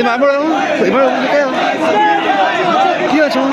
买不了，随便我就这样。第二场。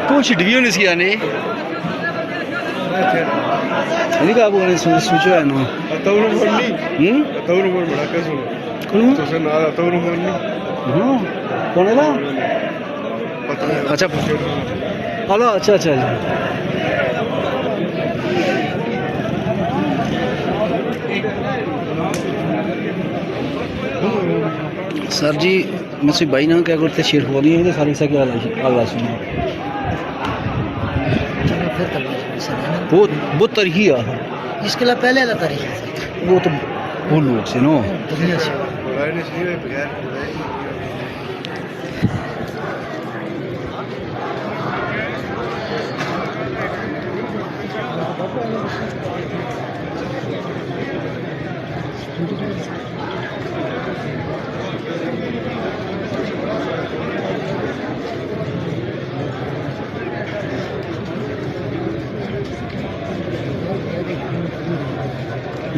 Punch division is here, ne? Ini kah bukan suci ya, no? Tahu rumah ni? Tahu rumah mana kesu? Kau? Tu saya nak tahu rumah ni. Kau ni lah? अच्छा hello अच्छा अच्छा sir जी मुझसे भाई ना क्या करते शेर हो रही है सारी सा क्या आवाज सुनो बहुत बहुत तरीकी है इसके लिए पहले वाला तरीका वो तो भूल लोग से नो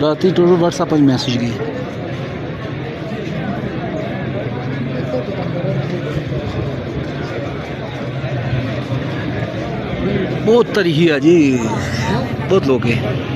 राती टोटल व्हाट्सएप पर मैसेज गई बहुत तरीकी है जी बहुत लोग हैं